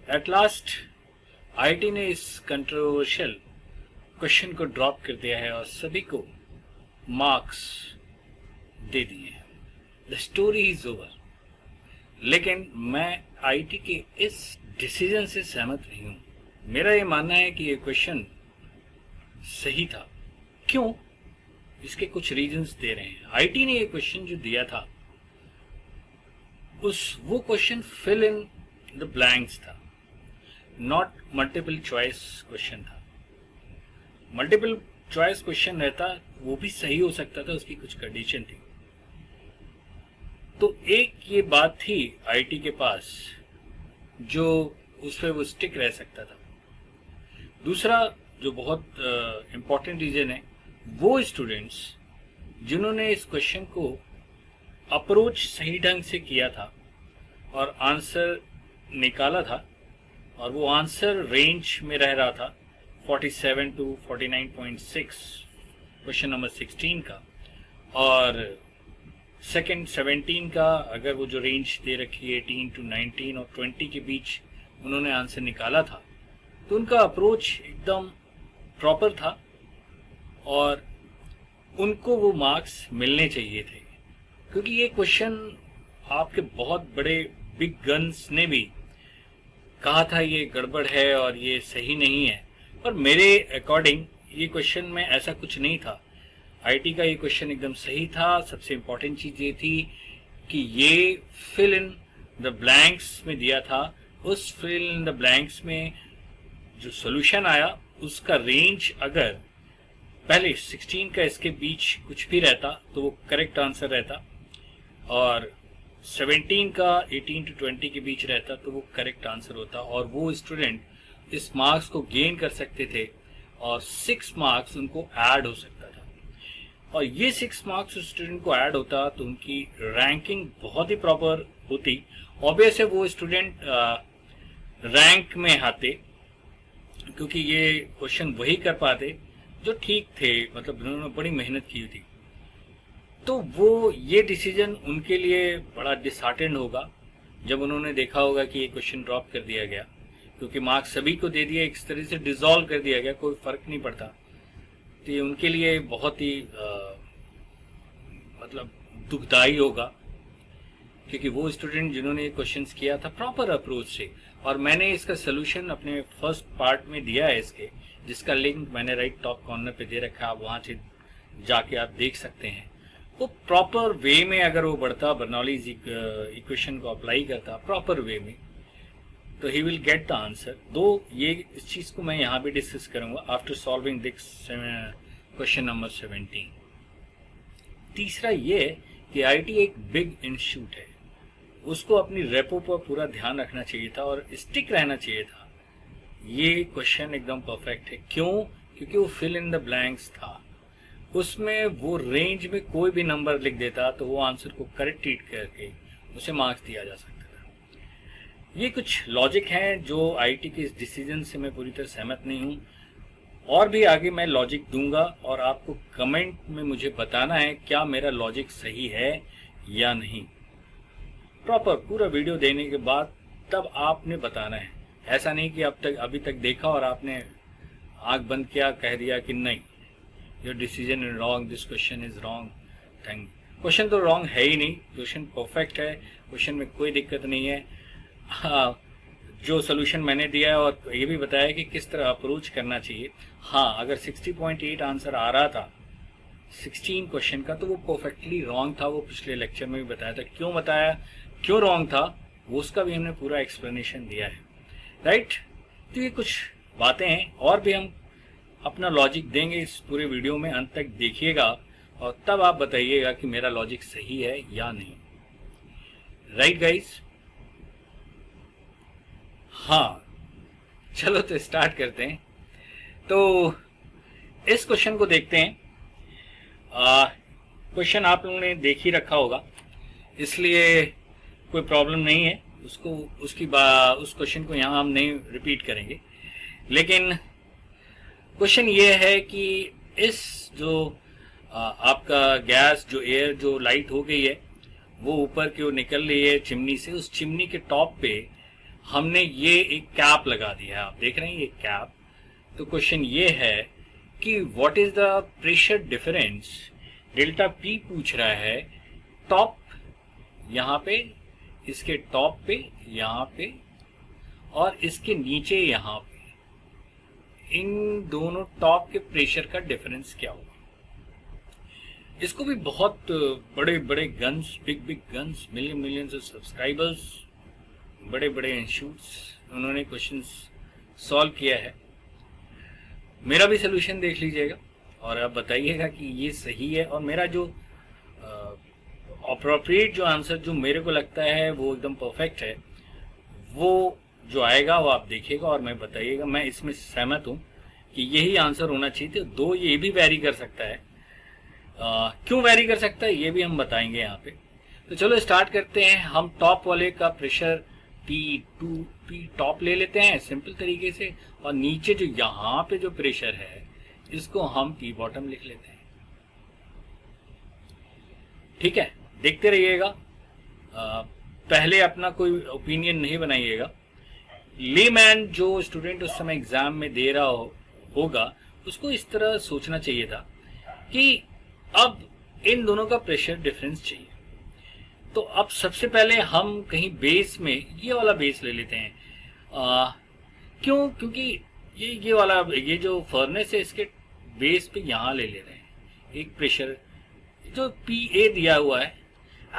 At last IIT ने इस controversial question को ड्रॉप कर दिया है और सभी को मार्क्स दे दिए हैं। The story is over. लेकिन मैं आईआईटी के इस डिसीजन से सहमत नहीं हूं। मेरा ये मानना है कि ये क्वेश्चन सही था। क्यों? इसके कुछ रीजंस दे रहे हैं। आईआईटी ने ये क्वेश्चन जो दिया था वो question fill in the blanks था, नॉट मल्टीपल चॉइस क्वेश्चन था। मल्टीपल चॉइस क्वेश्चन रहता वो भी सही हो सकता था, उसकी कुछ कंडीशन थी। तो एक ये बात थी आईआईटी के पास जो उस पर वो स्टिक रह सकता था। दूसरा जो बहुत इंपॉर्टेंट रीजन है, वो स्टूडेंट्स जिन्होंने इस क्वेश्चन को अप्रोच सही ढंग से किया था और आंसर निकाला था और वो आंसर रेंज में रह रहा था 47 to 49.6 क्वेश्चन नंबर 16 का, और सेकंड 17 का अगर वो जो रेंज दे रखी है 18 to 19 और 20 के बीच उन्होंने आंसर निकाला था, तो उनका अप्रोच एकदम प्रॉपर था और उनको वो मार्क्स मिलने चाहिए थे। क्योंकि ये क्वेश्चन आपके बहुत बड़े बिग गन्स ने भी कहा था ये गड़बड़ है और ये सही नहीं है, पर मेरे अकॉर्डिंग ये क्वेश्चन में ऐसा कुछ नहीं था। आईआईटी का ये क्वेश्चन एकदम सही था। सबसे इम्पोर्टेंट चीज ये थी कि ये फिल इन द ब्लैंक्स में दिया था। उस फिल इन द ब्लैंक्स में जो सॉल्यूशन आया उसका रेंज अगर पहले 16 का इसके बीच कुछ भी रहता तो वो करेक्ट आंसर रहता, और 17 का 18 to 20 के बीच रहता तो वो करेक्ट आंसर होता, और वो स्टूडेंट इस मार्क्स को गेन कर सकते थे और 6 मार्क्स उनको ऐड हो सकता था। और ये 6 मार्क्स स्टूडेंट को ऐड होता तो उनकी रैंकिंग बहुत ही प्रॉपर होती। ऑब्वियस है वो स्टूडेंट रैंक में आते, क्योंकि ये क्वेश्चन वही कर पाते जो ठीक थे, मतलब उन्होंने बड़ी मेहनत की थी। तो वो ये डिसीजन उनके लिए बड़ा डिसहार्टेंड होगा जब उन्होंने देखा होगा कि ये क्वेश्चन ड्रॉप कर दिया गया, क्योंकि मार्क्स सभी को दे दिया, एक तरह से डिसॉल्व कर दिया गया, कोई फर्क नहीं पड़ता। तो ये उनके लिए बहुत ही मतलब दुखदाई होगा, क्योंकि वो स्टूडेंट जिन्होंने क्वेश्चंस किया था प्रॉपर अप्रोच से, और मैंने इसका सोल्यूशन अपने फर्स्ट पार्ट में दिया है इसके, जिसका लिंक मैंने राइट टॉप कॉर्नर पे दे रखा है, आप वहां से जाके आप देख सकते हैं। वो प्रॉपर वे में अगर वो बढ़ता, बर्नौलीज इक्वेशन को अप्लाई करता प्रॉपर वे में, तो he will get the answer. दो ये इस चीज को मैं यहाँ भी डिस्कस करूंगा after solving this question number 17। तीसरा ये कि आईआईटी एक बिग इंस्टीट्यूट है, उसको अपनी रेपो पर पूरा ध्यान रखना चाहिए था और स्टिक रहना चाहिए था। ये क्वेश्चन एकदम परफेक्ट है। क्यों? क्योंकि वो फिल इन द ब्लैंक्स था, उसमें वो रेंज में कोई भी नंबर लिख देता तो वो आंसर को करेक्ट ट्रीट करके उसे मार्क्स दिया जा सकता था। ये कुछ लॉजिक हैं जो आईआईटी के इस डिसीजन से मैं पूरी तरह सहमत नहीं हूँ, और भी आगे मैं लॉजिक दूंगा और आपको कमेंट में मुझे बताना है क्या मेरा लॉजिक सही है या नहीं। प्रॉपर पूरा वीडियो देने के बाद तब आपने बताना है। ऐसा नहीं कि अभी तक देखा और आपने आंख बंद किया, कह दिया कि नहीं your decision is wrong, this question is wrong. Thank. Question तो रॉन्ग है ही नहीं, क्वेश्चन परफेक्ट है, क्वेश्चन में कोई दिक्कत नहीं है। हाँ, जो सोल्यूशन मैंने दिया है और ये भी बताया कि किस तरह अप्रोच करना चाहिए। हाँ, अगर 60.8 आंसर आ रहा था 16 क्वेश्चन का तो वो परफेक्टली रॉन्ग था। वो पिछले लेक्चर में भी बताया था। क्यों बताया, क्यों रॉन्ग था, वो उसका भी हमने पूरा एक्सप्लेनेशन दिया है, राइट। तो ये कुछ बातें हैं, और भी हम अपना लॉजिक देंगे इस पूरे वीडियो में। अंत तक देखिएगा और तब आप बताइएगा कि मेरा लॉजिक सही है या नहीं। Right guys? हाँ, चलो तो स्टार्ट करते हैं। तो इस क्वेश्चन को देखते हैं। क्वेश्चन आप लोगों ने देख ही रखा होगा, इसलिए कोई प्रॉब्लम नहीं है। उस क्वेश्चन को यहाँ हम नहीं रिपीट करेंगे। लेकिन क्वेश्चन ये है कि इस जो आपका गैस, जो एयर जो लाइट हो गई है वो ऊपर की ओर निकल रही है चिमनी से, उस चिमनी के टॉप पे हमने ये एक कैप लगा दिया है, आप देख रहे हैं ये कैप। तो क्वेश्चन ये है कि what is the pressure difference, delta P पूछ रहा है टॉप यहाँ पे, इसके टॉप पे यहाँ पे और इसके नीचे यहाँ पे, इन दोनों टॉप के प्रेशर का डिफरेंस क्या होगा। इसको भी बहुत बड़े बड़े guns, big big guns, millions of subscribers, बड़े बड़े इंस्टीट्यूट्स, उन्होंने क्वेश्चंस सॉल्व किया है। मेरा भी सोल्यूशन देख लीजिएगा और आप बताइएगा कि ये सही है, और मेरा जो अप्रोप्रिएट जो आंसर जो मेरे को लगता है वो एकदम परफेक्ट है, वो जो आएगा वो आप देखिएगा और मैं बताइएगा। मैं इसमें सहमत हूँ कि यही आंसर होना चाहिए। तो दो ये भी वैरी कर सकता है, क्यों वैरी कर सकता है ये भी हम बताएंगे यहाँ पे। तो चलो स्टार्ट करते हैं। हम टॉप वाले का प्रेशर P2 P टॉप ले लेते हैं सिंपल तरीके से, और नीचे जो यहाँ पे जो प्रेशर है इसको हम P बॉटम लिख लेते हैं। ठीक है, देखते रहिएगा, पहले अपना कोई ओपिनियन नहीं बनाइएगा। लेमैन जो स्टूडेंट उस समय एग्जाम में दे रहा होगा उसको इस तरह सोचना चाहिए था कि अब इन दोनों का प्रेशर डिफरेंस चाहिए। तो अब सबसे पहले हम कहीं बेस में ये वाला बेस ले लेते हैं। क्यों? क्योंकि ये वाला, ये जो फर्नेस है इसके बेस पे यहाँ ले रहे हैं एक प्रेशर जो PA दिया हुआ है।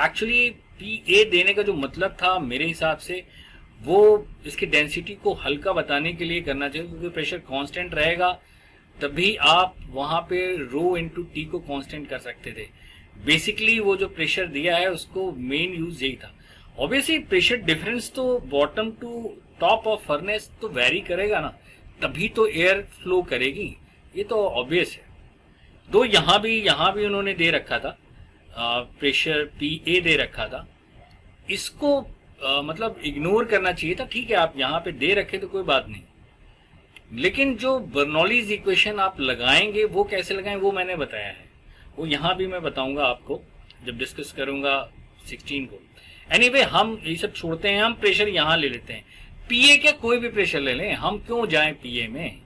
एक्चुअली PA देने का जो मतलब था मेरे हिसाब से वो इसकी डेंसिटी को हल्का बताने के लिए करना चाहिए, क्योंकि प्रेशर कांस्टेंट रहेगा तभी आप वहां पे रो इंटू टी को कांस्टेंट कर सकते थे। बेसिकली वो जो प्रेशर दिया है उसको मेन यूज यही था। ऑब्वियसली प्रेशर डिफरेंस तो bottom to top of furnace तो वेरी करेगा ना, तभी तो एयर फ्लो करेगी, ये तो ऑब्वियस है। दो यहाँ भी उन्होंने दे रखा था, प्रेशर PA दे रखा था, इसको मतलब इग्नोर करना चाहिए था। ठीक है, आप यहाँ पे दे रखे तो कोई बात नहीं, लेकिन जो बर्नौलीज इक्वेशन आप लगाएंगे वो कैसे लगाएं वो मैंने बताया है, वो यहाँ भी मैं बताऊंगा आपको जब डिस्कस करूंगा 16 को। एनीवे हम ये सब छोड़ते हैं, हम प्रेशर यहाँ ले लेते हैं। PA क्या, कोई भी प्रेशर ले लें, हम क्यों जाएं PA में,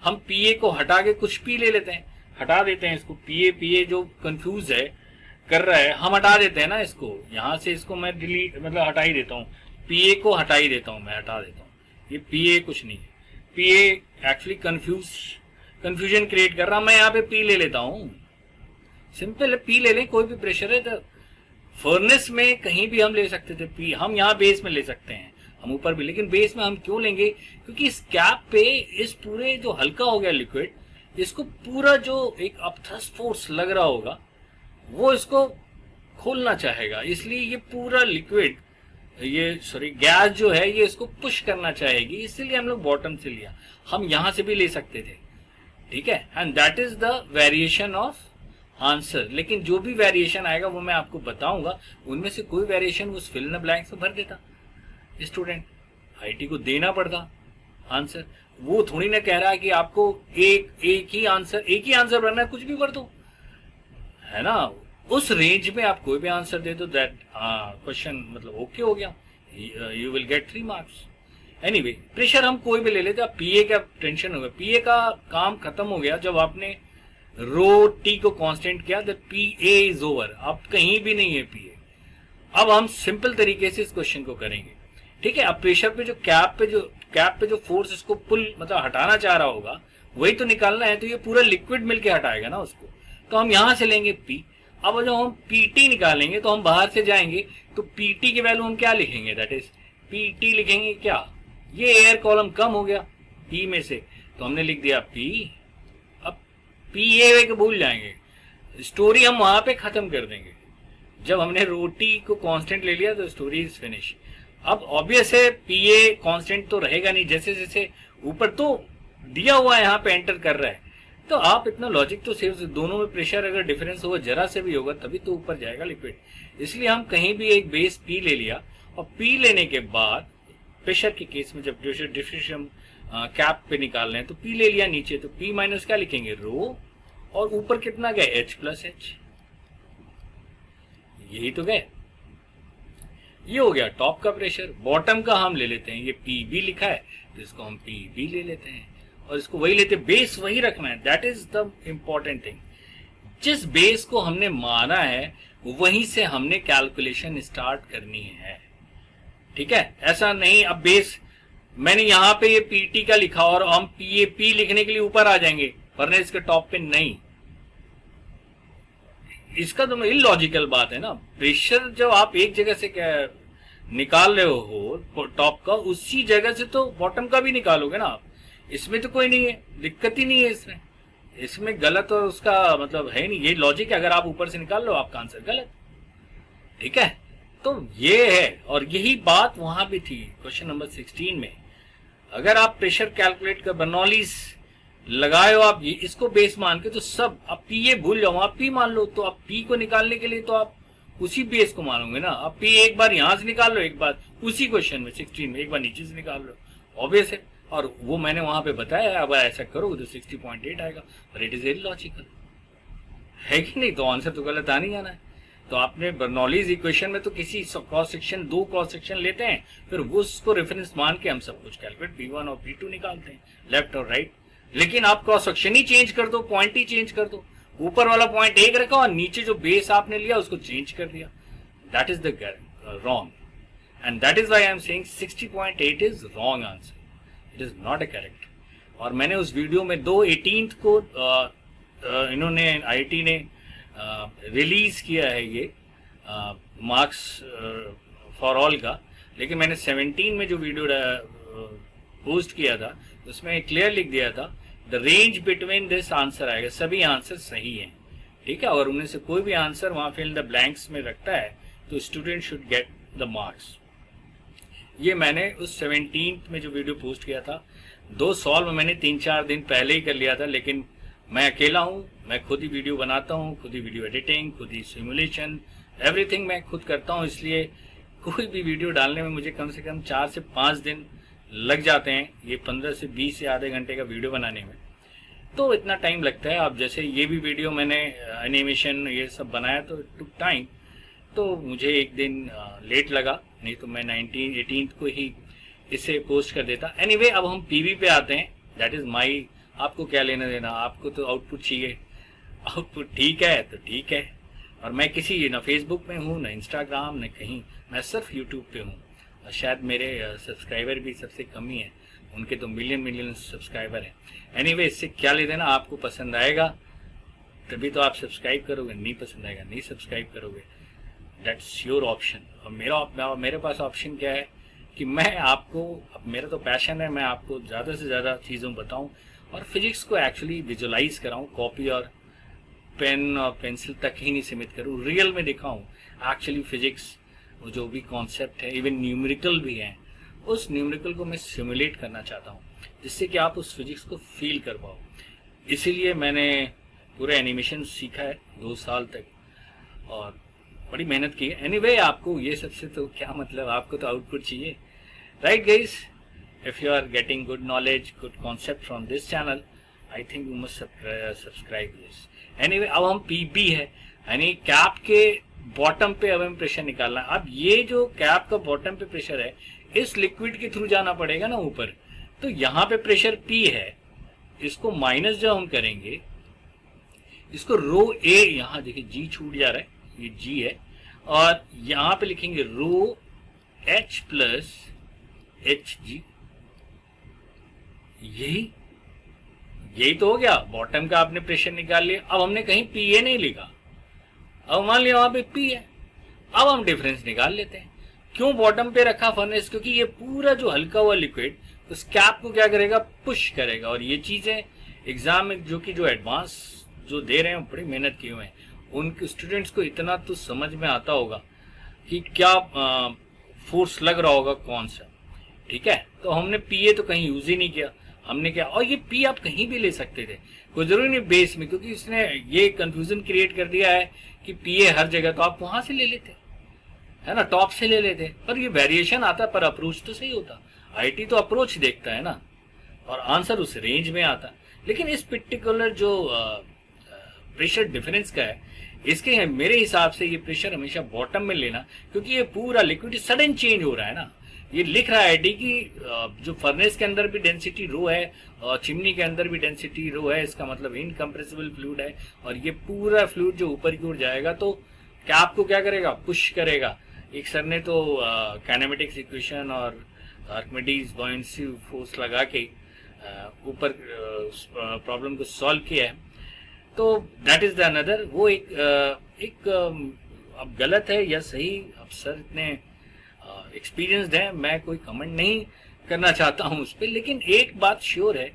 हम PA को हटा के कुछ P ले लेते हैं, हटा देते हैं इसको। PA जो कंफ्यूज है कर रहा है, हम हटा देते हैं ना इसको, यहाँ से इसको मैं डिलीट मतलब हटा ही देता हूँ, PA को हटा ही देता हूँ, मैं हटा देता हूँ। ये PA कुछ नहीं है, PA एक्चुअली कंफ्यूजन क्रिएट कर रहा, मैं यहाँ पे P ले लेता हूँ। सिंपल है, P ले लें, कोई भी प्रेशर है। तो फर्नेस में कहीं भी हम ले सकते थे P, हम यहाँ बेस में ले सकते हैं, हम ऊपर भी, लेकिन बेस में हम क्यों लेंगे, क्योंकि इस कैप पे इस पूरे जो हल्का हो गया लिक्विड, इसको पूरा जो एक अपथ्रस्ट फोर्स लग रहा होगा वो इसको खोलना चाहेगा, इसलिए ये पूरा लिक्विड, ये सॉरी गैस जो है ये इसको पुश करना चाहेगी, इसलिए हम लोग बॉटम से लिया। हम यहां से भी ले सकते थे, ठीक है, and that is the variation of answer. लेकिन जो भी वेरिएशन आएगा वो मैं आपको बताऊंगा, उनमें से कोई वेरिएशन उस फिल इन द ब्लैंक्स में भर देता स्टूडेंट, IT को देना पड़ता आंसर। वो थोड़ी ना कह रहा है कि आपको एक ही आंसर भरना है, कुछ भी भर दो, है ना। उस रेंज में आप कोई भी आंसर दे दो, दैट क्वेश्चन मतलब ओके हो गया, you will get 3 marks. Anyway pressure हम कोई भी ले लेते, अब PA का टेंशन हो गया, PA का काम खत्म हो गया जब आपने रो T को कांस्टेंट किया, दैट PA इज ओवर, अब कहीं भी नहीं है PA। अब हम सिंपल तरीके से इस क्वेश्चन को करेंगे, ठीक है। अब प्रेशर पे जो कैप पे जो फोर्स इसको पुल मतलब हटाना चाह रहा होगा वही तो निकालना है, तो ये पूरा लिक्विड मिलके हटाएगा ना उसको, तो हम यहां से लेंगे P। अब जब हम PT निकालेंगे तो हम बाहर से जाएंगे, तो PT की वैल्यू हम क्या लिखेंगे, दैट इज PT लिखेंगे क्या, ये एयर कॉलम कम हो गया P में से, तो हमने लिख दिया P। अब PA को भूल जाएंगे, स्टोरी हम वहां पे खत्म कर देंगे। जब हमने रोटी को कांस्टेंट ले लिया तो स्टोरी इज फिनिश। अब ऑब्वियस है PA कांस्टेंट तो रहेगा नहीं, जैसे जैसे ऊपर तो दिया हुआ है यहाँ पे एंटर कर रहा है, तो आप इतना लॉजिक तो सेव, दोनों में प्रेशर अगर डिफरेंस होगा जरा से भी होगा तभी तो ऊपर जाएगा लिक्विड। इसलिए हम कहीं भी एक बेस P ले लिया, और P लेने के बाद प्रेशर के केस में जब डिफरेंशियल कैप पे निकाल रहे हैं तो P ले लिया नीचे, तो P माइनस क्या लिखेंगे, रो, और ऊपर कितना गए H प्लस H, यही तो गए। ये हो गया टॉप का प्रेशर। बॉटम का हम ले लेते हैं, ये पी बी लिखा है तो इसको हम पी बी ले लेते हैं और इसको वही लेते हैं, बेस वही रखना है। That is the important thing. जिस बेस को हमने माना है वहीं से हमने कैलकुलेशन स्टार्ट करनी है, ठीक है। ऐसा नहीं अब बेस मैंने यहां पे ये पीटी का लिखा और हम पी लिखने के लिए ऊपर आ जाएंगे फर्नेस के टॉप पे, नहीं, इसका तो इलॉजिकल बात है ना। प्रेशर जब आप एक जगह से क्या निकाल रहे हो टॉप का, उसी जगह से तो बॉटम का भी निकालोगे ना आप। इसमें तो कोई नहीं है, दिक्कत ही नहीं है इसमें गलत और उसका मतलब है नहीं। ये लॉजिक है, अगर आप ऊपर से निकाल लो आपका आंसर गलत, ठीक है। तो ये है, और यही बात वहां भी थी क्वेश्चन नंबर 16 में। अगर आप प्रेशर कैलकुलेट कर बर्नौलीज लगाए हो आप ये इसको बेस मान के, तो सब आप पी ये भूल जाओ, आप पी मान लो। तो आप पी को निकालने के लिए तो आप उसी बेस को मानोगे ना। आप पी एक बार यहां से निकाल लो, एक बार उसी क्वेश्चन में 16 में एक बार नीचे से निकाल लो, ऑब्वियस है। और वो मैंने वहां पे बताया, अब ऐसा करोगे तो 60.8 आएगा, पर इट इज वेरी लॉजिकल, है कि नहीं। तो आंसर तो गलत आने जाना है। तो आपने बर्नौलीज इक्वेशन में तो किसी क्रॉस सेक्शन, दो क्रॉस सेक्शन लेते हैं, फिर वो उसको रेफरेंस मान के हम सब कुछ कैलकुलेट P1 और P2 निकालते हैं, लेफ्ट और राइट। लेकिन आप क्रॉस सेक्शन ही चेंज कर दो, पॉइंट ही चेंज कर दो, ऊपर वाला पॉइंट एक रखा और नीचे जो बेस आपने लिया उसको चेंज कर दिया, that is the wrong. And that is why I am saying 60.8 is wrong answer, it is not a correct. और मैंने उस वीडियो में 2/18 को इन्होंने आईटी ने रिलीज किया है ये मार्क्स फॉर ऑल का, लेकिन मैंने 17 में जो वीडियो पोस्ट किया था उसमें क्लियर लिख दिया था the range between this answer आएगा, सभी आंसर सही हैं, ठीक है। और उनमें से कोई भी आंसर वहां फिल द ब्लैंक्स में रखता है तो student should get the marks. ये मैंने उस 17 में जो वीडियो पोस्ट किया था, 2 सॉल्व मैंने 3-4 दिन पहले ही कर लिया था, लेकिन मैं अकेला हूँ, मैं खुद ही वीडियो बनाता हूँ, खुद ही वीडियो एडिटिंग, खुद ही सिमुलेशन, एवरीथिंग मैं खुद करता हूँ। इसलिए कोई भी वीडियो डालने में मुझे कम से कम 4 से 5 दिन लग जाते हैं, ये 15 से 20 या आधे घंटे का वीडियो बनाने में, तो इतना टाइम लगता है। अब जैसे ये भी वीडियो मैंने एनिमेशन ये सब बनाया तो टुक टाइम, तो मुझे एक दिन लेट लगा, नहीं तो मैं 18 को ही इसे पोस्ट कर देता। एनीवे, अब हम पीवी पे आते हैं, दैट इज माई, आपको क्या लेना देना, आपको तो आउटपुट चाहिए, आउटपुट ठीक है तो ठीक है। और मैं किसी ना फेसबुक में हूँ, ना इंस्टाग्राम, ना कहीं, मैं सिर्फ यूट्यूब पे हूँ। और शायद मेरे सब्सक्राइबर भी सबसे कम ही है, उनके तो मिलियन सब्सक्राइबर हैं। एनीवे, इससे क्या ले देना, आपको पसंद आएगा तभी तो आप सब्सक्राइब करोगे, नहीं पसंद आएगा नहीं सब्सक्राइब करोगे, दैट्स योर ऑप्शन। और मेरे पास ऑप्शन क्या है कि मैं आपको, अब मेरा तो पैशन है, मैं आपको ज़्यादा से ज़्यादा चीज़ों बताऊं और फिजिक्स को एक्चुअली विजुलाइज कराऊं, कॉपी और पेन और पेंसिल तक ही नहीं सीमित करूं, रियल में दिखाऊं एक्चुअली फिजिक्स, वो जो भी कॉन्सेप्ट है, इवन न्यूमेरिकल भी है, उस न्यूमेरिकल को मैं सिमुलेट करना चाहता हूँ, जिससे कि आप उस फिजिक्स को फील कर पाओ। इसीलिए मैंने पूरा एनिमेशन सीखा है 2 साल तक और बड़ी मेहनत की है। एनीवे, आपको ये सबसे तो क्या मतलब, आपको तो आउटपुट चाहिए, right guys. If you are getting good knowledge, good concept from this channel, I think you must subscribe this. Anyway, अब हम पीबी है, यानी कैप के बॉटम पे अब हमें प्रेशर निकालना है। अब ये जो कैप का बॉटम पे प्रेशर है, इस लिक्विड के थ्रू जाना पड़ेगा ना ऊपर, तो यहाँ पे प्रेशर P है, इसको माइनस जब हम करेंगे, इसको रो ए, यहाँ देखिए G छूट जा रहा है, ये G है, और यहाँ पे लिखेंगे रो H प्लस HG, यही तो हो गया। बॉटम का आपने प्रेशर निकाल लिया, अब हमने कहीं PA नहीं लिखा, अब मान लिया वहां पे P है। अब हम डिफरेंस निकाल लेते हैं। क्यों बॉटम पे रखा फर्नेस, क्योंकि ये पूरा जो हल्का हुआ लिक्विड उस कैप को क्या करेगा, पुश करेगा। और ये चीजें एग्जाम में जो कि जो एडवांस जो दे रहे हैं बड़ी मेहनत किए हुए हैं, उनके स्टूडेंट्स को इतना तो समझ में आता होगा कि क्या फोर्स लग रहा होगा कौन सा, ठीक है। तो हमने PA तो कहीं यूज ही नहीं किया, हमने क्या, और ये P आप कहीं भी ले सकते थे, कोई जरूरी नहीं बेस में, क्योंकि इसने ये कंफ्यूजन क्रिएट कर दिया है कि PA हर जगह, तो आप वहां से ले लेते, है ना, टॉप से ले लेते, पर ये वेरिएशन आता, पर अप्रोच तो सही होता। आईटी तो अप्रोच देखता है ना, और आंसर उस रेंज में आता। लेकिन इस पर्टिकुलर जो प्रेशर डिफरेंस का है, इसके मेरे हिसाब से ये प्रेशर हमेशा बॉटम में लेना, क्योंकि ये पूरा लिक्विड सडन चेंज हो रहा है ना। ये लिख रहा है डी की जो फर्नेस के अंदर भी डेंसिटी रो है और चिमनी के अंदर भी डेंसिटी रो है, इसका मतलब इनकम्प्रेसिबल फ्लूइड है। और ये पूरा फ्लूइड जो ऊपर की ओर जाएगा तो कैप को क्या करेगा, पुश करेगा। एक सर ने तो काइनेमेटिक्स इक्वेशन और आर्किमिडीज बॉयंसी फोर्स लगा के ऊपर प्रॉब्लम को सॉल्व किया है। तो दैट इज द अनदर। वो एक अब गलत है या सही, अब सर इतने एक्सपीरियंस्ड है, मैं कोई कमेंट नहीं करना चाहता हूं उस पर। लेकिन एक बात श्योर है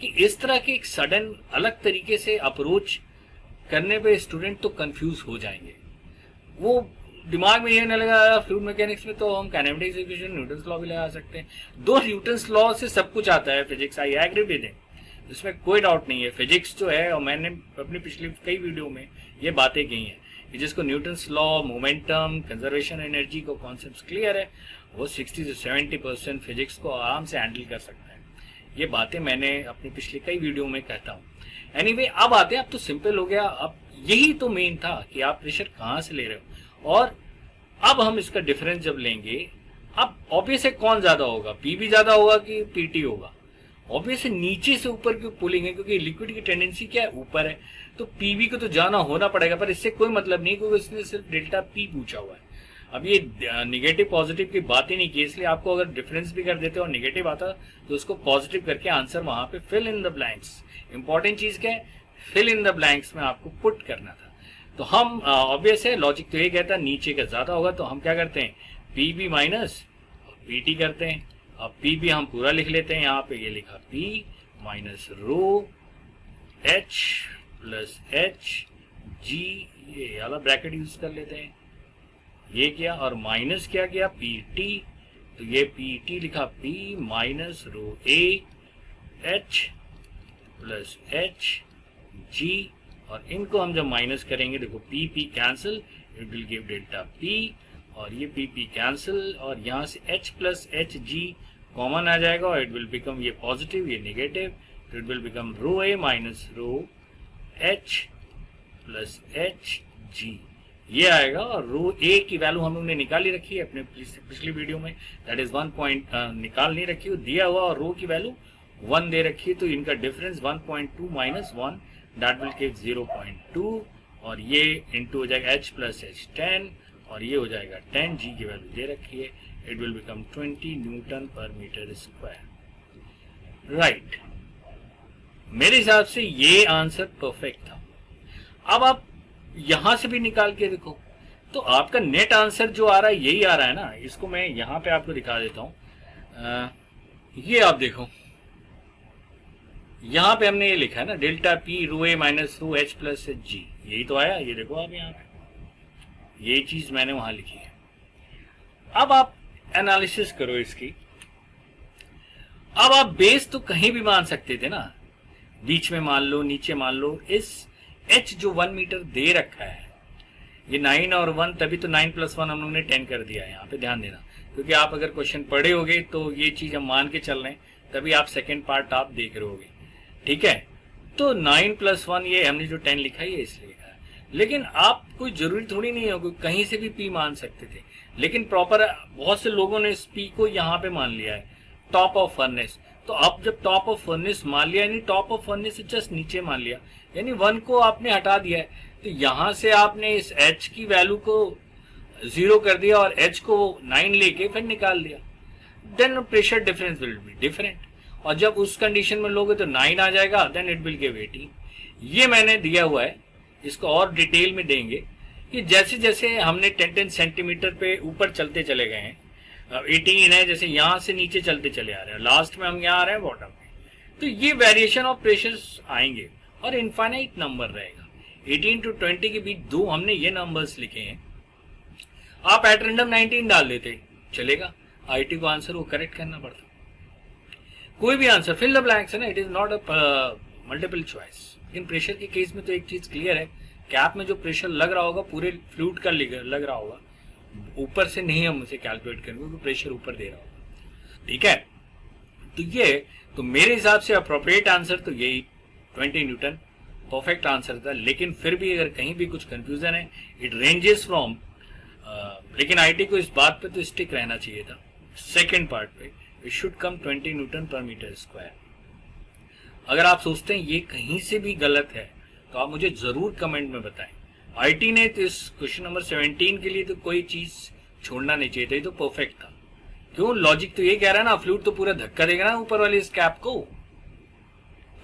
कि इस तरह के एक सडन अलग तरीके से अप्रोच करने पे स्टूडेंट तो कंफ्यूज हो जाएंगे। वो दिमाग में ये न लगा फ्लूइड मैकेनिक्स में तो हम काइनेमेटिक्स इक्वेशन न्यूटन्स लॉ भी लगा सकते हैं। दो न्यूटन्स लॉ से सब कुछ आता है physics, I agree with it, इसमें कोई डाउट नहीं है। फिजिक्स जो है, और मैंने अपनी पिछली कई वीडियो में ये बातें कही हैं कि जिसको Newton's law, momentum, conservation energy को कॉन्सेप्ट क्लियर है, वो 60 से 70% फिजिक्स को आराम से हैंडल कर सकता है। ये बातें मैंने अपनी पिछली कई वीडियो में कहता हूँ। एनीवे, अब आते हैं, अब तो सिंपल हो गया। अब यही तो मेन था कि आप प्रेशर कहाँ से ले रहे हो, और अब हम इसका डिफरेंस जब लेंगे, अब ऑब्वियस है कौन ज्यादा होगा, पी भी ज्यादा होगा कि पीटी होगा। ऑब्वियस नीचे से ऊपर क्यों पुलिंग है, क्योंकि लिक्विड की टेंडेंसी क्या है, ऊपर है, तो पीवी को तो जाना होना पड़ेगा। पर इससे कोई मतलब नहीं, क्योंकि इसने सिर्फ डेल्टा पी पूछा हुआ है। अब ये निगेटिव पॉजिटिव की बात ही नहीं की, इसलिए आपको अगर डिफरेंस भी कर देते और निगेटिव आता तो उसको पॉजिटिव करके आंसर वहां पे fill in the blanks. Important चीज क्या है, फिल इन द ब्लैंक्स में आपको पुट करना था। तो हम ऑब्वियस है, लॉजिक तो ये कहता है नीचे का ज्यादा होगा, तो हम क्या करते हैं, पीबी माइनस पीटी करते हैं। अब पीबी हम पूरा लिख लेते हैं, यहाँ पे ये लिखा P minus rho H plus H G, ये वाला ब्रैकेट यूज कर लेते हैं, ये किया, और माइनस क्या किया, पी टी, तो ये पी टी लिखा P minus rho A H plus H G, और इनको हम जब माइनस करेंगे, देखो P P cancel, it will give delta P, और ये पी पी कैंसिल, और यहाँ से H plus H G common आ जाएगा, और इट विल बिकम ये पॉजिटिव, ये निगेटिव, तो it will become rho A minus rho H plus H G, ये आएगा। और रो ए की वैल्यू हम लोग ने निकाली रखी है अपने पिछली वीडियो में, दैट इज 1 पॉइंट निकाल नहीं रखी, दिया हुआ, और रो की वैल्यू 1 दे रखी है, तो इनका difference 1.2 minus 1, that will give 0.2, और ये इंटू हो जाएगा एच प्लस एच 10, और ये हो जाएगा 10, जी की वैल्यू दे रखी है, इट विल बिकम 20 न्यूटन पर मीटर स्क्वायर। राइट, मेरे हिसाब से ये आंसर परफेक्ट था। अब आप यहां से भी निकाल के देखो, तो आपका नेट आंसर जो आ रहा है यही आ रहा है ना। इसको मैं यहां पे आपको दिखा देता हूं, ये आप देखो, यहां पे हमने ये लिखा है ना, delta P rho A minus rho H plus H G, यही तो आया, ये देखो आप यहाँ पे, ये चीज मैंने वहां लिखी है। अब आप एनालिसिस करो इसकी। अब आप बेस तो कहीं भी मान सकते थे ना, बीच में मान लो, नीचे मान लो। इस h जो 1 मीटर दे रखा है, ये 9 और 1, तभी तो 9 प्लस 1 हम लोग ने 10 कर दिया है। यहाँ पे ध्यान देना, क्योंकि आप अगर क्वेश्चन पढ़े होगे तो ये चीज हम मान के चल रहे हैं, तभी आप सेकेंड पार्ट आप देख रहे होगे, ठीक है। तो 9 प्लस 1, ये हमने जो 10 लिखा है ये इसलिए लिखा है। लेकिन आप कोई जरूरी थोड़ी नहीं हो, कहीं से भी पी मान सकते थे, लेकिन प्रॉपर बहुत से लोगों ने इस पी को यहाँ पे मान लिया है, टॉप ऑफ फर्नेस। तो आप जब टॉप ऑफ फर्नेस मान लिया, यानी टॉप ऑफ फर्नेस से जस्ट नीचे मान लिया, यानी 1 को आपने हटा दिया है, तो यहां से आपने इस h की वैल्यू को 0 कर दिया और h को 9 लेके फिर निकाल दिया, then pressure difference will be different. और जब उस कंडीशन में लोगे तो 9 आ जाएगा, देन इट विल गिव 18। ये मैंने दिया हुआ है, इसको और डिटेल में देंगे कि जैसे जैसे हमने 10-10 सेंटीमीटर पे ऊपर चलते चले गए हैं, 18 है, जैसे यहां से नीचे चलते चले आ रहे हैं, लास्ट में हम यहाँ आ रहे हैं बॉटम में, तो ये वेरिएशन ऑफ प्रेशर्स आएंगे और इनफाइनाइट नंबर रहेगा। 18 to 20 के बीच दो हमने ये नंबर्स लिखे हैं, आप एट रैंडम 19 डाल देते चलेगा, आईटी को आंसर वो करेक्ट करना पड़ता, कोई भी आंसर फिल द ब्लैंक्स है ना, it is not a multiple choice. लेकिन प्रेशर के केस में तो एक चीज क्लियर है, कैप में जो प्रेशर लग रहा होगा पूरे फ्लूइड का लग रहा होगा, ऊपर से नहीं हम उसे कैलकुलेट करेंगे क्योंकि प्रेशर ऊपर दे रहा होगा, ठीक है। तो ये तो मेरे हिसाब से अप्रोप्रिएट आंसर तो यही 20 न्यूटन परफेक्ट आंसर था, लेकिन फिर भी अगर कहीं भी कुछ कंफ्यूजन है, इट रेंजेस फ्रॉम, लेकिन आईटी को इस बात पे तो स्टिक रहना चाहिए था, सेकेंड पार्ट पे इट शुड कम 20 न्यूटन पर मीटर स्क्वायर। अगर आप सोचते हैं ये कहीं से भी गलत है तो आप मुझे जरूर कमेंट में बताएं। आईटी ने तो इस क्वेश्चन नंबर 17 के लिए तो कोई चीज छोड़ना नहीं चाहिए था, ये तो परफेक्ट था। क्यों? लॉजिक तो ये कह रहा है ना, फ्लूइड तो पूरा धक्का देगा ना ऊपर वाली इस कैप को,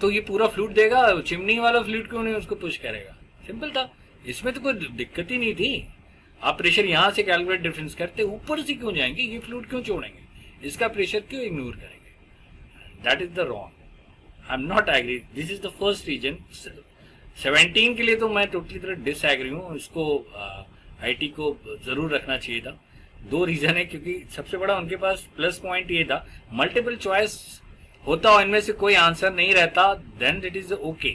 तो ये पूरा फ्लूइड देगा, चिमनी वाला फ्लूइड क्यों नहीं उसको पुश करेगा? सिंपल था, इसमें तो कोई दिक्कत ही नहीं थी। आप प्रेशर यहां से कैलकुलेट डिफरेंस करते ऊपर से क्यों जाएंगे, ये फ्लूइड क्यों छोड़ेंगे, इसका प्रेशर क्यों इग्नोर करेंगे? That is the wrong, I am not agree, this is the first reason. 17 के लिए तो मैं टोटली तरह डिसएग्री हूँ, इसको आईटी को जरूर रखना चाहिए था। दो रीजन है, क्योंकि सबसे बड़ा उनके पास प्लस पॉइंट ये था, मल्टीपल चॉइस होता और इनमें से कोई आंसर नहीं रहता, देन इट इज ओके,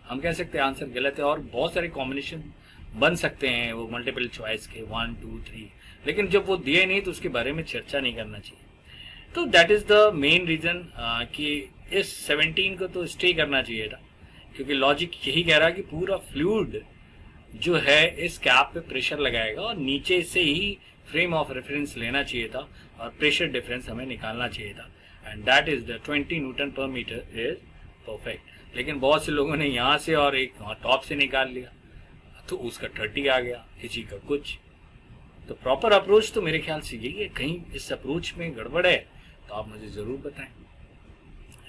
हम कह सकते हैं आंसर गलत है, और बहुत सारे कॉम्बिनेशन बन सकते हैं वो मल्टीपल चॉइस के 1 2 3, लेकिन जब वो दिए नहीं तो उसके बारे में चर्चा नहीं करना चाहिए। तो that is the main reason कि इस 17 को तो स्टे करना चाहिए था, क्योंकि लॉजिक यही कह रहा है कि पूरा फ्लूइड जो है इस कैप पे प्रेशर लगाएगा और नीचे से ही फ्रेम ऑफ रेफरेंस लेना चाहिए था और प्रेशर डिफरेंस हमें निकालना चाहिए था, and that is the 20 Newton पर मीटर इज परफेक्ट। लेकिन बहुत से लोगों ने यहाँ से और एक टॉप से निकाल लिया, तो उसका 30 आ गया, किसी का कुछ। तो प्रॉपर अप्रोच तो मेरे ख्याल से यही है, कहीं इस अप्रोच में गड़बड़ है तो आप मुझे जरूर बताएं,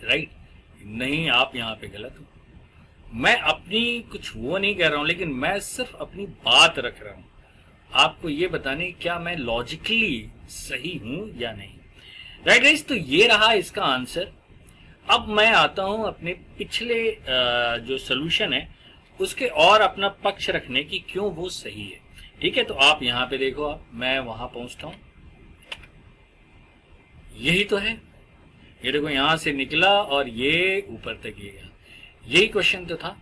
राइट? नहीं, आप यहाँ पे गलत हो। मैं अपनी कुछ वो नहीं कह रहा हूं, लेकिन मैं सिर्फ अपनी बात रख रहा हूं, आपको ये बताने क्या मैं लॉजिकली सही हूं या नहीं, राइट गाइस? तो ये रहा इसका आंसर। अब मैं आता हूं अपने पिछले जो सोल्यूशन है उसके और अपना पक्ष रखने की, क्यों वो सही है। ठीक है, तो आप यहाँ पे देखो, आप मैं वहां पहुंचता हूं, यही तो है, ये देखो यहां से निकला और ये ऊपर तक गया, यही क्वेश्चन तो था।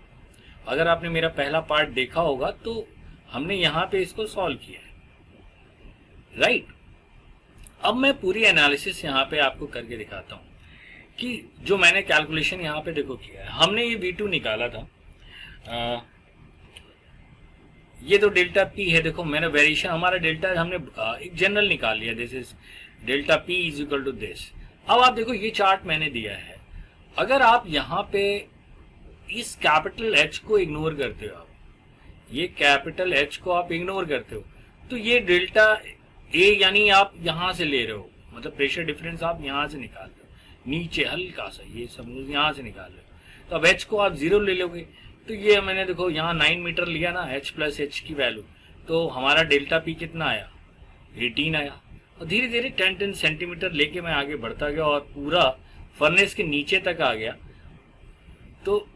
अगर आपने मेरा पहला पार्ट देखा होगा तो हमने यहां पे इसको सॉल्व किया है, राइट? अब मैं पूरी एनालिसिस यहां पे आपको करके दिखाता हूं कि जो मैंने कैलकुलेशन यहां पे देखो किया है। हमने ये V2 निकाला था, ये तो डेल्टा पी है, देखो मैंने वेरिएशन, हमारा डेल्टा हमने एक जनरल निकाल लिया, this is delta p is equal to this. अब आप देखो ये चार्ट मैंने दिया है, अगर आप यहाँ पे इस कैपिटल एच को इग्नोर करते हो, आप ये कैपिटल एच को आप इग्नोर करते हो, तो ये डेल्टा ए यानी आप यहां से ले रहे हो, मतलब प्रेशर डिफरेंस आप यहां से निकाल रहे हो, नीचे हल्का सा ये समझ यहां से निकाल रहे हो, तो अब एच को आप 0 ले लोगे, तो ये मैंने देखो यहाँ 9 मीटर लिया ना, एच प्लस एच की वैल्यू, तो हमारा डेल्टा पी कितना आया, 18 आया। और धीरे धीरे 10 सेंटीमीटर लेके मैं आगे बढ़ता गया और पूरा फर्नेस के नीचे तक आ गया, तो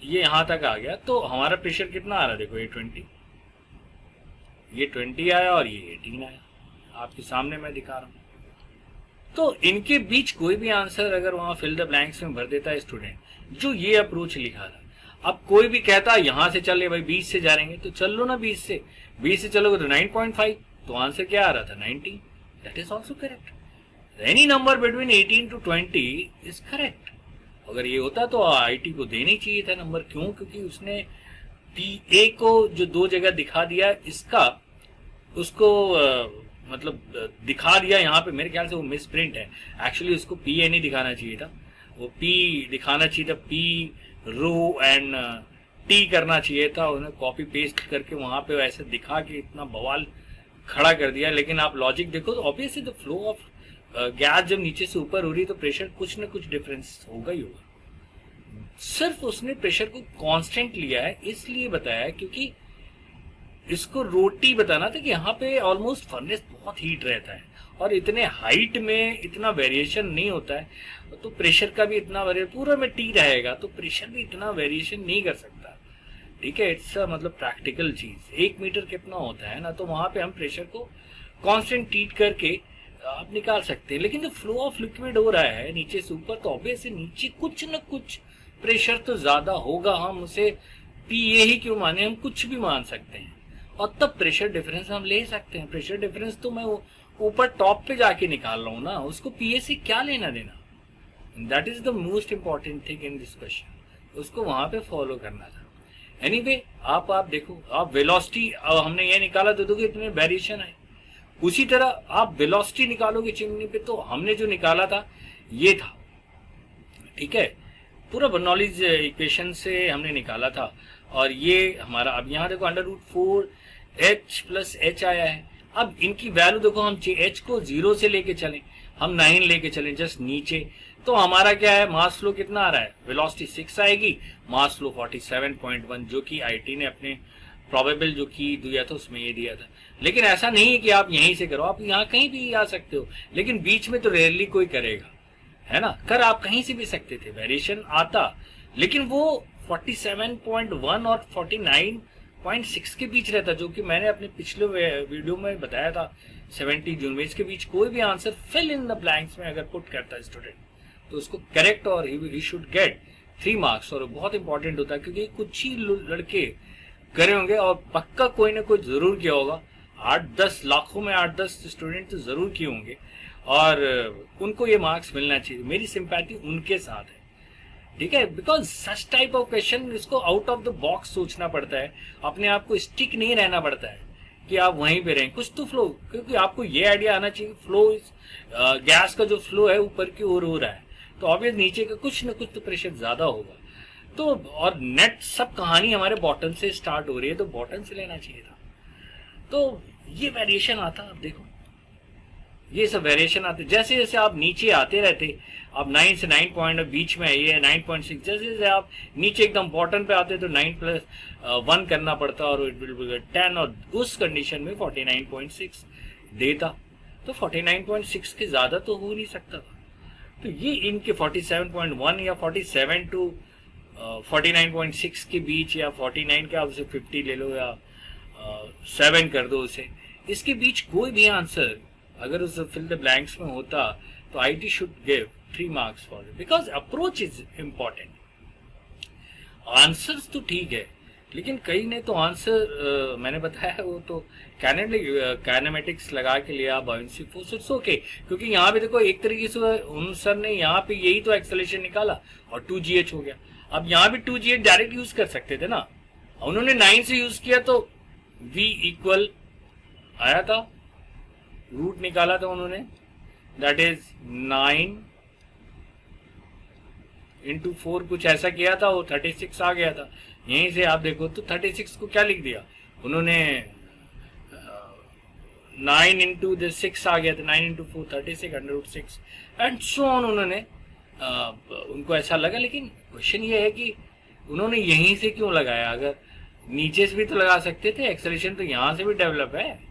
ये यहां तक आ गया, तो हमारा प्रेशर कितना आ रहा है, देखो ये 20 आया और ये 18 आया, आपके सामने मैं दिखा रहा हूं। तो इनके बीच कोई भी आंसर अगर वहां फिल द ब्लैंक्स में भर देता है स्टूडेंट जो ये अप्रोच लिखा था, अब कोई भी कहता है यहां से चले भाई 20 से जाएंगे, तो चल लो ना 20 से चलोगे तो 9.5, तो आंसर क्या आ रहा था 19, that is also correct. Any number between 18 to 20 is correct. अगर ये होता तो आईटी को देनी चाहिए था नंबर, क्यों? क्योंकि उसने पी ए को जो 2 जगह दिखा दिया, इसका उसको मतलब दिखा दिया यहाँ पे, मेरे ख्याल से वो मिस प्रिंट है, एक्चुअली उसको पी ए नहीं दिखाना चाहिए था, वो पी दिखाना चाहिए था, पी रो एंड टी करना चाहिए था, उन्हें कॉपी पेस्ट करके वहां पे ऐसे दिखा के इतना बवाल खड़ा कर दिया। लेकिन आप लॉजिक देखो तो obviously the flow of gas जब नीचे से ऊपर हो रही तो प्रेशर कुछ ना कुछ डिफरेंस होगा ही होगा। सिर्फ उसने प्रेशर को कांस्टेंट लिया है, इसलिए बताया क्योंकि इसको रोटी बताना था कि यहाँ पे ऑलमोस्ट फर्नेस बहुत हीट रहता है और इतने हाइट में इतना वेरिएशन नहीं होता है, तो प्रेशर का भी इतना वेरिएशन, पूरा में टी रहेगा तो प्रेशर भी इतना वेरिएशन नहीं कर सकता। ठीक है, इट्स मतलब प्रैक्टिकल चीज, 1 मीटर कितना होता है ना, तो वहां पे हम प्रेशर को कांस्टेंट हीट करके आप निकाल सकते हैं। लेकिन जो फ्लो ऑफ लिक्विड हो रहा है नीचे से ऊपर, तो ऑब्वियसली नीचे कुछ न कुछ प्रेशर तो ज्यादा होगा, हम उसे पी ए ही क्यों माने, हम कुछ भी मान सकते हैं और तब प्रेशर डिफरेंस हम ले सकते हैं। प्रेशर डिफरेंस तो मैं ऊपर टॉप पे जाके निकाल रहा हूं ना, उसको पीए से क्या लेना देना। That is the most important thing in this question, उसको वहां पे फॉलो करना था। एनीवे आप देखो, आप वेलोसिटी हमने ये निकाला तो देखो इतने वेरिएशन है। उसी तरह आप वेलोसिटी निकालोगे चिमनी पे तो हमने जो निकाला था ये था, ठीक है, पूरा बर्नौलीज इक्वेशन से हमने निकाला था। और ये हमारा अब यहाँ देखो √4h + h आया है। अब इनकी वैल्यू देखो, हम h को 0 से लेके चलें, हम 9 लेके चलें जस्ट नीचे, तो हमारा क्या है, मास फ्लो कितना आ रहा है, वेलोसिटी 6 आएगी, मास फ्लो 47.1, जो कि आईटी ने अपने प्रोबेबल जो की दिया था उसमें ये दिया था। लेकिन ऐसा नहीं है कि आप यहीं से करो, आप यहाँ कहीं भी आ सकते हो, लेकिन बीच में तो रेयरली कोई करेगा, है ना। कर आप कहीं से भी सकते थे, वेरिएशन आता, लेकिन वो 47.1 और 49.6 के बीच रहता, जो कि मैंने अपने पिछले वीडियो में बताया था 70 जून में। इसके बीच कोई भी answer fill in the blanks में अगर पुट करता है स्टूडेंट तो उसको करेक्ट और ही शुड गेट 3 मार्क्स। और बहुत इंपॉर्टेंट होता है क्योंकि कुछ ही लड़के करे होंगे और पक्का कोई ना कोई जरूर किया होगा, 8-10 लाखों में 8-10 स्टूडेंट तो जरूर किए होंगे और उनको ये मार्क्स मिलना चाहिए। मेरी सिंपैथी उनके साथ है, ठीक है, because such type of question इसको आउट ऑफ द बॉक्स सोचना पड़ता है, अपने आप को स्टिक नहीं रहना पड़ता है कि आप वहीं पे रहें, कुछ तो फ्लो, क्योंकि आपको ये आइडिया आना चाहिए फ्लो गैस का जो फ्लो है ऊपर की ओर हो रहा है तो ऑब्वियस नीचे का कुछ ना कुछ तो प्रेशर ज्यादा होगा। तो और नेट सब कहानी हमारे बॉटम से स्टार्ट हो रही है तो बॉटम से लेना चाहिए था। तो ये वेरिएशन आता, आप देखो ये सब वेरिएशन आते, जैसे जैसे आप नीचे आते रहते, आप 9 से 9 पॉइंट बीच में है ये 9.6, जैसे जैसे आप नीचे एकदम बॉटम पे आते तो 9+1 करना पड़ता और इट विल बी 10, और उस कंडीशन में 49.6 देता, तो 49.6 के ज्यादा तो हो नहीं सकता था। तो ये इनके 47.1 या 47 to 49.6 के बीच, या 49 के आप उसे 50 ले लो या 7 कर दो उसे, इसके बीच कोई भी आंसर अगर उस फिल द ब्लैंक्स में होता तो IT should give 3 marks for it, because approach is important. Answers तो ठीक है, लेकिन कई ने तो आंसर मैंने बताया वो तो काइनेमेटिक्स लगा के लिया, बाउंसी फोर्स, ओके, क्योंकि यहाँ पे देखो एक तरीके से उन सर ने यहाँ पे यही तो एक्सेलरेशन निकाला और 2gh हो गया। अब यहाँ भी 2gh डायरेक्ट यूज कर सकते थे ना, उन्होंने 9 से यूज किया तो v इक्वल आया था, रूट निकाला था उन्होंने, दैट इज 9 × 4 कुछ ऐसा किया था, वो 36 आ गया था। यहीं से आप देखो तो 36 को क्या लिख दिया उन्होंने, 9 × 6 आ गया था, 9 × 4 36 √6 एंड सो ऑन। उन्होंने उनको ऐसा लगा, लेकिन क्वेश्चन ये है कि उन्होंने यहीं से क्यों लगाया, अगर नीचे से भी तो लगा सकते थे, एक्सेलरेशन तो यहाँ से भी डेवलप है।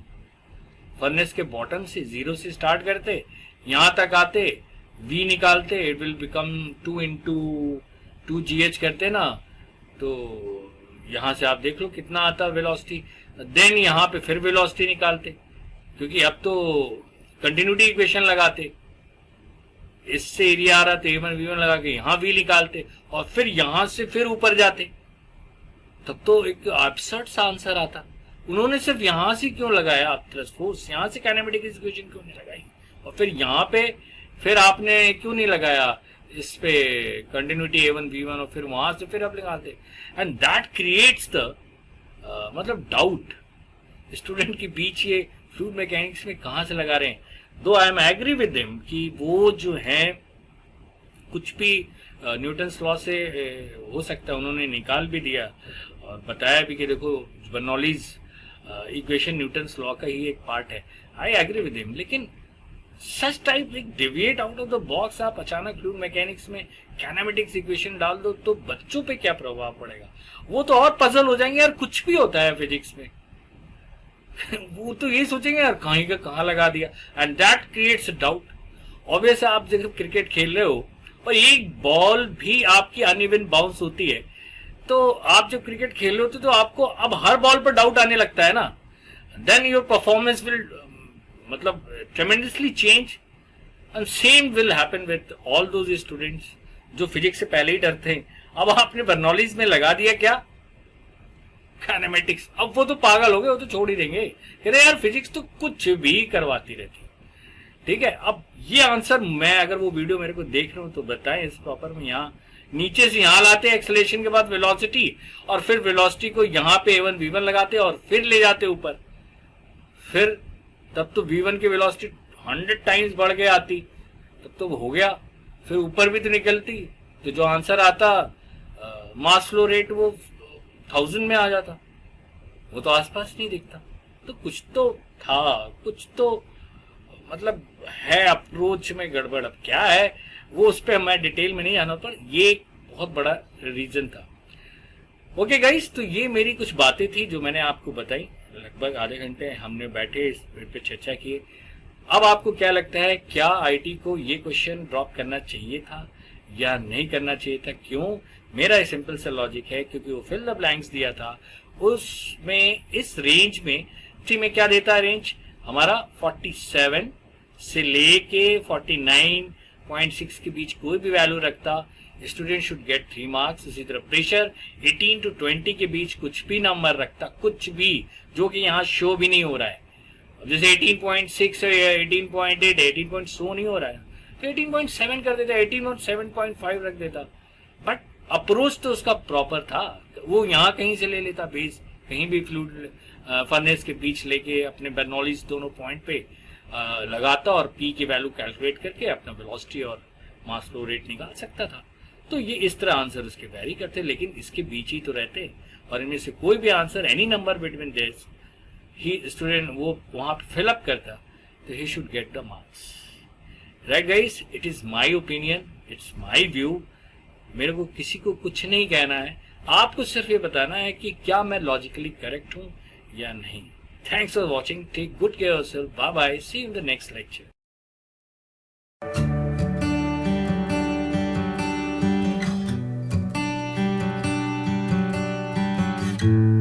फर्नेस के बॉटम से 0 से स्टार्ट करते, यहाँ तक आते, v निकालते, इट विल बिकम 2 × 2gh करते ना, तो यहाँ से आप देख लो कितना आता वेलोसिटी, देन यहाँ पे फिर वेलोसिटी निकालते, क्योंकि अब तो कंटिन्यूटी इक्वेशन लगाते, इससे एरिया आ रहा था a1 v1 लगा के यहाँ v निकालते और फिर यहाँ से फिर ऊपर जाते, तब तो एक एब्सर्ड सा आंसर आता। उन्होंने सिर्फ यहाँ से क्यों लगाया प्लस फोर्स, यहाँ से काइनेमेटिक इक्वेशन क्यों नहीं लगाई, और फिर यहाँ पे फिर आपने क्यों नहीं लगाया इस पे कंटिन्यूटी a1 v1 और फिर वहां से फिर आप लगाते, एंड दैट क्रिएट्स द मतलब डाउट स्टूडेंट के बीच, ये फ्लूइड मैकेनिक्स में कहाँ से लगा रहे हैं। दो I am agree with them कि वो जो है कुछ भी न्यूटन्स लॉ से हो सकता है, उन्होंने निकाल भी दिया और बताया भी कि देखो बर्नौलीज इक्वेशन न्यूटन्स लॉ का ही एक पार्ट है, आई एग्री विद हिम। लेकिन such type deviate out of the box आप अचानक फ्लूइड मैकेनिक्स में काइनेमेटिक्स इक्वेशन डाल दो तो बच्चों पे क्या प्रभाव पड़ेगा, वो तो और पजल हो जाएंगे यार, कुछ भी होता है फिजिक्स में वो तो यही सोचेंगे यार कहीं का कहाँ लगा दिया, and that creates doubt. Obvious आप जब क्रिकेट खेल रहे हो और एक बॉल भी आपकी अनइवन बाउंस होती है, तो आप जब क्रिकेट खेल रहे होते तो आपको अब हर बॉल पर डाउट आने लगता है ना, देन योर परफॉर्मेंस विल मतलब tremendously change, and same will happen with all those students जो फिजिक्स से पहले ही डरते हैं। अब आपने बर्नौलीज में लगा दिया क्या काइनेमेटिक्स, अब वो तो पागल हो गए, वो तो छोड़ ही देंगे, कह रहे यार फिजिक्स तो कुछ भी करवाती रहती है। ठीक है, अब ये आंसर मैं अगर वो वीडियो मेरे को देख रहा हूँ तो बताएं इस प्रॉपर में यहाँ नीचे से यहां लाते एक्सेलरेशन के बाद वेलोसिटी, और फिर वेलोसिटी को यहां पे a1 v1 लगाते और फिर ले जाते ऊपर, फिर तब तो v1 की वेलोसिटी 100 टाइम्स बढ़ के आती, तब तो हो गया, फिर ऊपर भी तो निकलती, तो जो आंसर आता मास फ्लो रेट वो 1000 में आ जाता, वो तो आसपास नहीं दिखता। तो कुछ तो था, कुछ तो मतलब है अप्रोच में गड़बड़। अब क्या है वो उस पर मैं डिटेल में नहीं जाना, पर ये एक बहुत बड़ा रीजन था। ओके गाइस, तो ये मेरी कुछ बातें थी जो मैंने आपको बताई। लगभग आधे घंटे हमने बैठे इस पे चर्चा किए। अब आपको क्या लगता है, क्या आईटी को ये क्वेश्चन ड्रॉप करना चाहिए था या नहीं करना चाहिए था? क्यों? मेरा सिंपल सा लॉजिक है, क्योंकि वो फिल द ब्लैंक्स दिया था उसमें, इस रेंज में क्या देता है रेंज हमारा 47 से लेके 49.6 के बीच कोई भी वैल्यू रखता, स्टूडेंट शुड गेट 3 मार्क्स। इसी तरह प्रेशर 18 to 20 के बीच कुछ भी नंबर रखता, कुछ भी, जो कि यहाँ शो भी नहीं हो रहा है। अब जैसे 18.6 है, 18.8, 18 शो नहीं हो रहा है, तो 18.7 कर देता, 18.7.5 रख देता। बट अप्रोच तो उसका प्रॉपर था, वो यहाँ कहीं से ले लेता बेस, कहीं भी फ्लूइड फर्नेस के बीच लेके अपने बर्नौलीज दोनों पॉइंट पे लगाता और पी की वैल्यू कैलकुलेट करके अपना वेलोसिटी और मास फ्लो रेट निकाल सकता था। तो ये इस तरह आंसर उसके वैरी करते, लेकिन इसके बीच ही तो रहते, और इनमें से कोई भी answer any number between this he student वो वहां पे फिलअप करता, तो he should get the marks. Right guys, it is my opinion, it's my view. मेरे को किसी को कुछ नहीं कहना है, आपको सिर्फ ये बताना है कि क्या मैं लॉजिकली करेक्ट हूं या नहीं। Thanks for watching, take good care of yourself, bye bye, see you in the next lecture. thank you